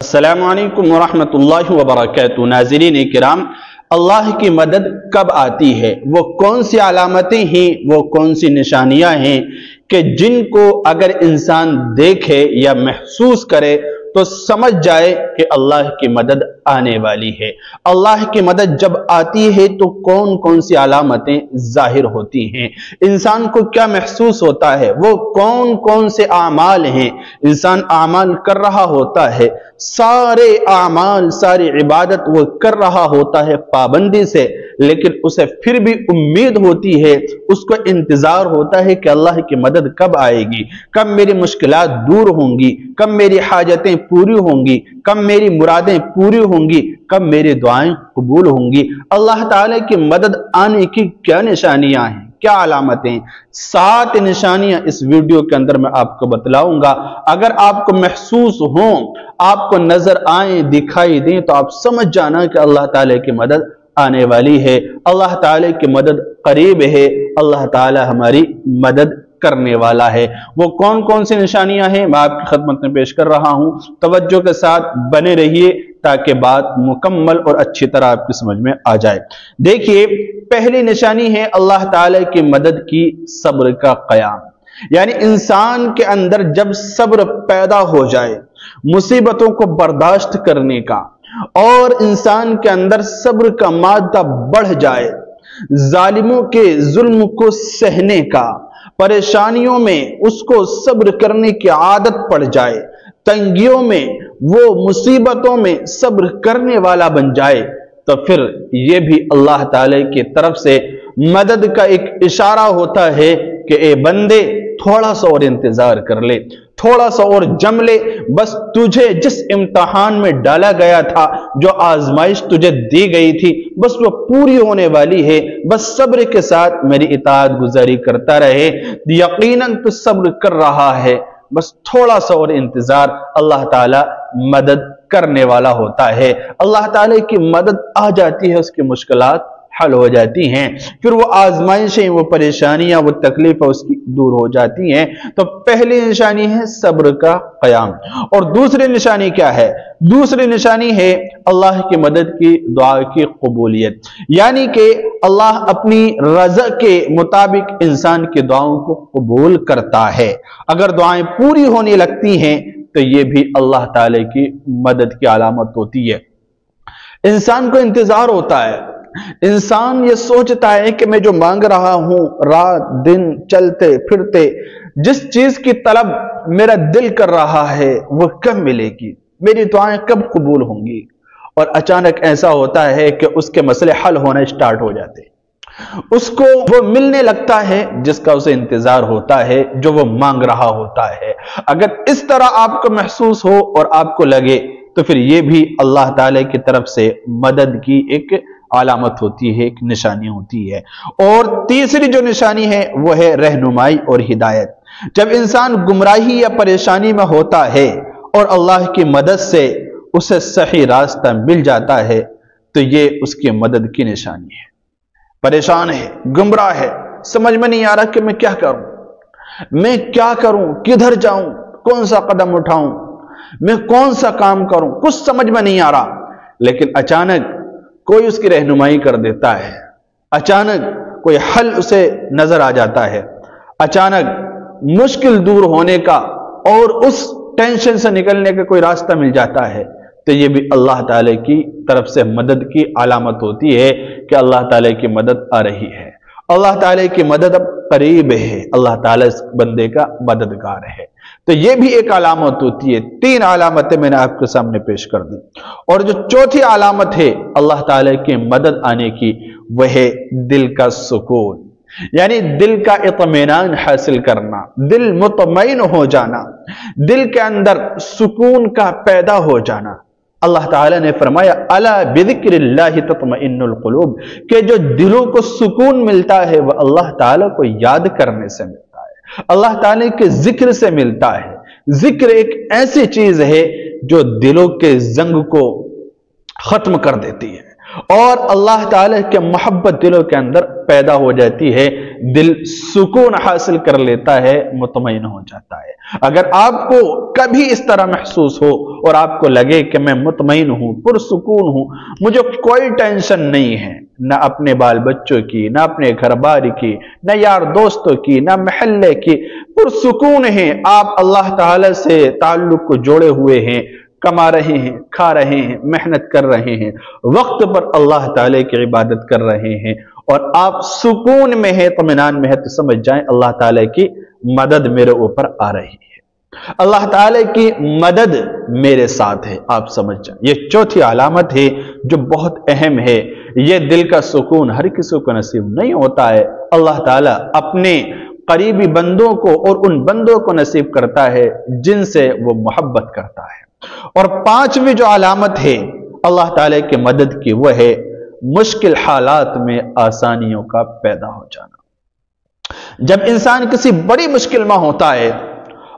السلام علیکم ورحمۃ اللہ وبرکاتہ۔ ناظرین کرام، اللہ کی مدد کب آتی ہے؟ وہ کون سی علامتیں ہیں، وہ کون سی نشانیاں ہیں کہ جن کو اگر انسان دیکھے یا محسوس کرے تو سمجھ جائے کہ اللہ کی مدد آنے والی ہے۔ اللہ کی مدد جب آتی ہے تو کون کون سی علامتیں ظاہر ہوتی ہیں، انسان کو کیا محسوس ہوتا ہے، وہ کون کون سے اعمال ہیں انسان اعمال کر رہا ہوتا ہے، سارے اعمال ساری عبادت وہ کر رہا ہوتا ہے پابندی سے، لیکن اسے پھر بھی امید ہوتی ہے، اس کو انتظار ہوتا ہے کہ اللہ کی مدد کب آئے گی، کب میری مشکلات دور ہوں گی، کب میری حاجتیں پوری ہوں گی، کب میری مرادیں پوری ہوں گی، کب میری دعائیں قبول ہوں گی۔ اللہ تعالیٰ کی مدد آنے کی کیا نشانیاں ہیں، کیا علامتیں؟ 7 نشانیاں اس ویڈیو کے اندر میں آپ کو بتلاؤں گا۔ اگر آپ کو محسوس ہوں، آپ کو نظر آئیں، دکھائی دیں، تو آپ سمجھ جانا کہ اللہ تعالیٰ کی مدد آنے والی ہے، اللہ تعالیٰ کی مدد قریب ہے، اللہ تعالیٰ ہماری مدد کرنے والا ہے۔ وہ کون کون سی نشانیاں ہیں میں آپ کی خدمت میں پیش کر رہا ہوں، توجہ کے ساتھ بنے رہیے تاکہ بات مکمل اور اچھی طرح آپ کی سمجھ میں آ جائے۔ دیکھیے، پہلی نشانی ہے اللہ تعالیٰ کی مدد کی صبر کا قیام، یعنی انسان کے اندر جب صبر پیدا ہو جائے، مصیبتوں کو برداشت کرنے کا، اور انسان کے اندر صبر کا مادہ بڑھ جائے، ظالموں کے ظلم کو سہنے کا، پریشانیوں میں اس کو صبر کرنے کی عادت پڑ جائے، تنگیوں میں وہ مصیبتوں میں صبر کرنے والا بن جائے، تو پھر یہ بھی اللہ تعالی کی طرف سے مدد کا ایک اشارہ ہوتا ہے کہ اے بندے تھوڑا سا اور انتظار کر لے، تھوڑا سا اور جم لے، بس تجھے جس امتحان میں ڈالا گیا تھا، جو آزمائش تجھے دی گئی تھی، بس وہ پوری ہونے والی ہے، بس صبر کے ساتھ میری اطاعت گزاری کرتا رہے، یقیناً تو صبر کر رہا ہے، بس تھوڑا سا اور انتظار، اللہ تعالی مدد کرنے والا ہوتا ہے۔ اللہ تعالی کی مدد آ جاتی ہے، اس کی مشکلات حل ہو جاتی ہیں، پھر وہ آزمائشیں، وہ پریشانیاں، وہ تکلیفیں اس کی دور ہو جاتی ہیں۔ تو پہلی نشانی ہے صبر کا قیام۔ اور دوسری نشانی کیا ہے؟ دوسری نشانی ہے اللہ کی مدد کی دعا کی قبولیت، یعنی کہ اللہ اپنی رضا کے مطابق انسان کی دعاؤں کو قبول کرتا ہے۔ اگر دعائیں پوری ہونے لگتی ہیں تو یہ بھی اللہ تعالی کی مدد کی علامت ہوتی ہے۔ انسان کو انتظار ہوتا ہے، انسان یہ سوچتا ہے کہ میں جو مانگ رہا ہوں، رات دن چلتے پھرتے جس چیز کی طلب میرا دل کر رہا ہے وہ کب ملے گی، میری دعائیں کب قبول ہوں گی، اور اچانک ایسا ہوتا ہے کہ اس کے مسئلے حل ہونا سٹارٹ ہو جاتے ہیں، اس کو وہ ملنے لگتا ہے جس کا اسے انتظار ہوتا ہے، جو وہ مانگ رہا ہوتا ہے۔ اگر اس طرح آپ کو محسوس ہو اور آپ کو لگے تو پھر یہ بھی اللہ تعالی کی طرف سے مدد کی ایک علامت ہوتی ہے، ایک نشانی ہوتی ہے۔ اور تیسری جو نشانی ہے وہ ہے رہنمائی اور ہدایت۔ جب انسان گمراہی یا پریشانی میں ہوتا ہے اور اللہ کی مدد سے اسے صحیح راستہ مل جاتا ہے تو یہ اس کی مدد کی نشانی ہے۔ پریشان ہے، گمراہ ہے، سمجھ میں نہیں آ رہا کہ میں کیا کروں، کدھر جاؤں، کون سا قدم اٹھاؤں، میں کون سا کام کروں، کچھ سمجھ میں نہیں آ رہا، لیکن اچانک کوئی اس کی رہنمائی کر دیتا ہے، اچانک کوئی حل اسے نظر آ جاتا ہے، اچانک مشکل دور ہونے کا اور اس ٹینشن سے نکلنے کا کوئی راستہ مل جاتا ہے، تو یہ بھی اللہ تعالی کی طرف سے مدد کی علامت ہوتی ہے کہ اللہ تعالی کی مدد آ رہی ہے، اللہ تعالی کی مدد اب قریب ہے، اللہ تعالی اس بندے کا مددگار ہے۔ تو یہ بھی ایک علامت ہوتی ہے۔ 3 علامتیں میں نے آپ کے سامنے پیش کر دی، اور جو چوتھی علامت ہے اللہ تعالی کی مدد آنے کی، وہ ہے دل کا سکون، یعنی دل کا اطمینان حاصل کرنا، دل مطمئن ہو جانا، دل کے اندر سکون کا پیدا ہو جانا۔ اللہ تعالیٰ نے فرمایا الا بذکر اللہ تطمئن القلوب، کہ جو دلوں کو سکون ملتا ہے وہ اللہ تعالیٰ کو یاد کرنے سے ملتا ہے، اللہ تعالیٰ کے ذکر سے ملتا ہے۔ ذکر ایک ایسی چیز ہے جو دلوں کے زنگ کو ختم کر دیتی ہے، اور اللہ تعالیٰ کے محبت دلوں کے اندر پیدا ہو جاتی ہے، دل سکون حاصل کر لیتا ہے، مطمئن ہو جاتا ہے۔ اگر آپ کو کبھی اس طرح محسوس ہو اور آپ کو لگے کہ میں مطمئن ہوں، پرسکون ہوں، مجھے کوئی ٹینشن نہیں ہے، نہ اپنے بال بچوں کی، نہ اپنے گھر بار کی، نہ یار دوستوں کی، نہ محلے کی، پرسکون ہیں، آپ اللہ تعالیٰ سے تعلق کو جوڑے ہوئے ہیں، کما رہے ہیں، کھا رہے ہیں، محنت کر رہے ہیں، وقت پر اللہ تعالیٰ کی عبادت کر رہے ہیں، اور آپ سکون میں ہیں، اطمینان میں ہے، تو سمجھ جائیں اللہ تعالیٰ کی مدد میرے اوپر آ رہی ہے، اللہ تعالیٰ کی مدد میرے ساتھ ہے، آپ سمجھ جائیں۔ یہ چوتھی علامت ہے جو بہت اہم ہے۔ یہ دل کا سکون ہر کسی کو نصیب نہیں ہوتا ہے، اللہ تعالیٰ اپنے قریبی بندوں کو اور ان بندوں کو نصیب کرتا ہے جن سے وہ محبت کرتا ہے۔ اور پانچویں جو علامت ہے اللہ تعالیٰ کی مدد کی، وہ ہے مشکل حالات میں آسانیوں کا پیدا ہو جانا۔ جب انسان کسی بڑی مشکل میں ہوتا ہے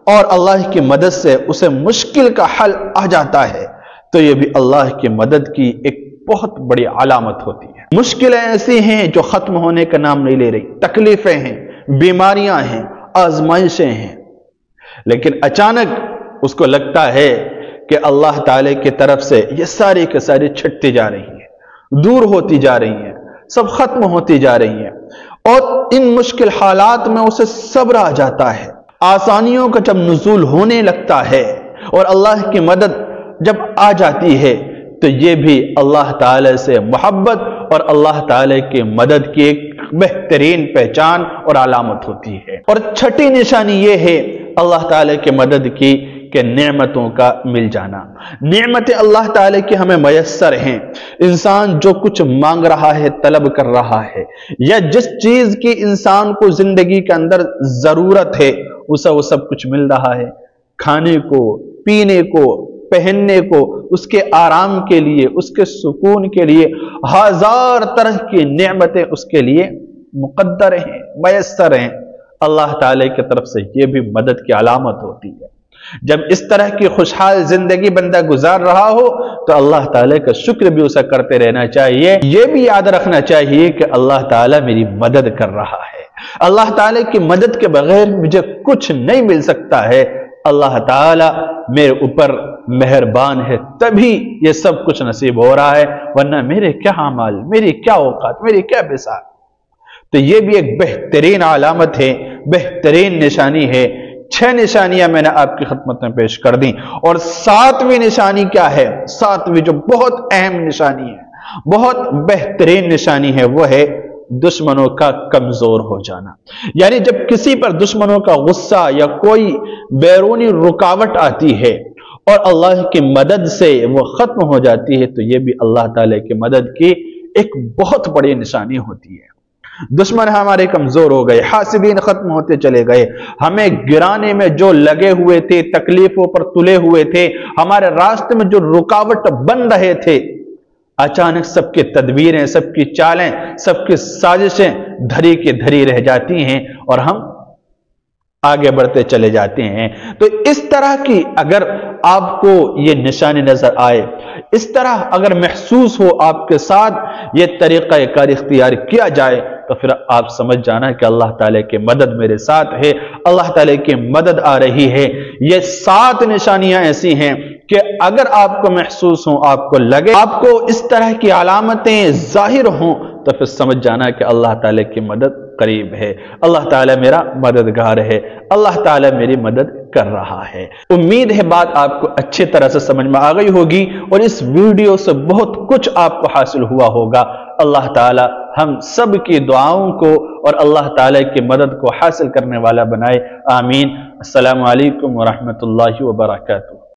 اور اللہ کی مدد سے اسے مشکل کا حل آ جاتا ہے، تو یہ بھی اللہ کی مدد کی ایک بہت بڑی علامت ہوتی ہے۔ مشکلیں ایسی ہیں جو ختم ہونے کا نام نہیں لے رہی، تکلیفیں ہیں، بیماریاں ہیں، آزمائشیں ہیں، لیکن اچانک اس کو لگتا ہے کہ اللہ تعالی کی طرف سے یہ ساری کے ساری چھٹتی جا رہی ہیں، دور ہوتی جا رہی ہیں، سب ختم ہوتی جا رہی ہیں، اور ان مشکل حالات میں اسے صبر آ جاتا ہے۔ آسانیوں کا جب نزول ہونے لگتا ہے اور اللہ کی مدد جب آ جاتی ہے، تو یہ بھی اللہ تعالی سے محبت اور اللہ تعالی کی مدد کی ایک بہترین پہچان اور علامت ہوتی ہے۔ اور چھٹی نشانی یہ ہے اللہ تعالی کی مدد کی کہ نعمتوں کا مل جانا۔ نعمتیں اللہ تعالی کی ہمیں میسر ہیں۔ انسان جو کچھ مانگ رہا ہے، طلب کر رہا ہے، یا جس چیز کی انسان کو زندگی کے اندر ضرورت ہے، اسے وہ سب کچھ مل رہا ہے، کھانے کو، پینے کو، پہننے کو، اس کے آرام کے لیے، اس کے سکون کے لیے ہزار طرح کی نعمتیں اس کے لیے مقدر ہیں، میسر ہیں۔ اللہ تعالی کی طرف سے یہ بھی مدد کی علامت ہوتی ہے۔ جب اس طرح کی خوشحال زندگی بندہ گزار رہا ہو تو اللہ تعالی کا شکر بھی اسے کرتے رہنا چاہیے، یہ بھی یاد رکھنا چاہیے کہ اللہ تعالی میری مدد کر رہا ہے، اللہ تعالی کی مدد کے بغیر مجھے کچھ نہیں مل سکتا ہے، اللہ تعالی میرے اوپر مہربان ہے تبھی یہ سب کچھ نصیب ہو رہا ہے، ورنہ میرے کیا اعمال، میری کیا اوقات، میری کیا بساط۔ تو یہ بھی ایک بہترین علامت ہے، بہترین نشانی ہے۔ 6 نشانیاں میں نے آپ کی خدمت میں پیش کر دیں، اور 7ویں نشانی کیا ہے؟ 7ویں جو بہت اہم نشانی ہے، بہت بہترین نشانی ہے، وہ ہے دشمنوں کا کمزور ہو جانا۔ یعنی جب کسی پر دشمنوں کا غصہ یا کوئی بیرونی رکاوٹ آتی ہے اور اللہ کی مدد سے وہ ختم ہو جاتی ہے، تو یہ بھی اللہ تعالی کی مدد کی ایک بہت بڑی نشانی ہوتی ہے۔ دشمن ہمارے کمزور ہو گئے، حاسدین ختم ہوتے چلے گئے، ہمیں گرانے میں جو لگے ہوئے تھے، تکلیفوں پر تلے ہوئے تھے، ہمارے راستے میں جو رکاوٹ بن رہے تھے، اچانک سب کی تدبیریں، سب کی چالیں، سب کی سازشیں دھری کی دھری رہ جاتی ہیں اور ہم آگے بڑھتے چلے جاتے ہیں۔ تو اس طرح کی اگر آپ کو یہ نشانی نظر آئے، اس طرح اگر محسوس ہو آپ کے ساتھ یہ طریقہ کار اختیار کیا جائے، تو پھر آپ سمجھ جانا کہ اللہ تعالیٰ کی مدد میرے ساتھ ہے، اللہ تعالیٰ کی مدد آ رہی ہے۔ یہ 7 نشانیاں ایسی ہیں کہ اگر آپ کو محسوس ہوں، آپ کو لگے، آپ کو اس طرح کی علامتیں ظاہر ہوں، تو پھر سمجھ جانا کہ اللہ تعالیٰ کی مدد قریب ہے، اللہ تعالیٰ میرا مددگار ہے، اللہ تعالیٰ میری مدد کر رہا ہے۔ امید ہے بات آپ کو اچھی طرح سے سمجھ میں آ گئی ہوگی، اور اس ویڈیو سے بہت کچھ آپ کو حاصل ہوا ہوگا۔ اللہ تعالیٰ ہم سب کی دعاؤں کو اور اللہ تعالیٰ کی مدد کو حاصل کرنے والا بنائے، آمین۔ السلام علیکم ورحمۃ اللہ وبرکاتہ۔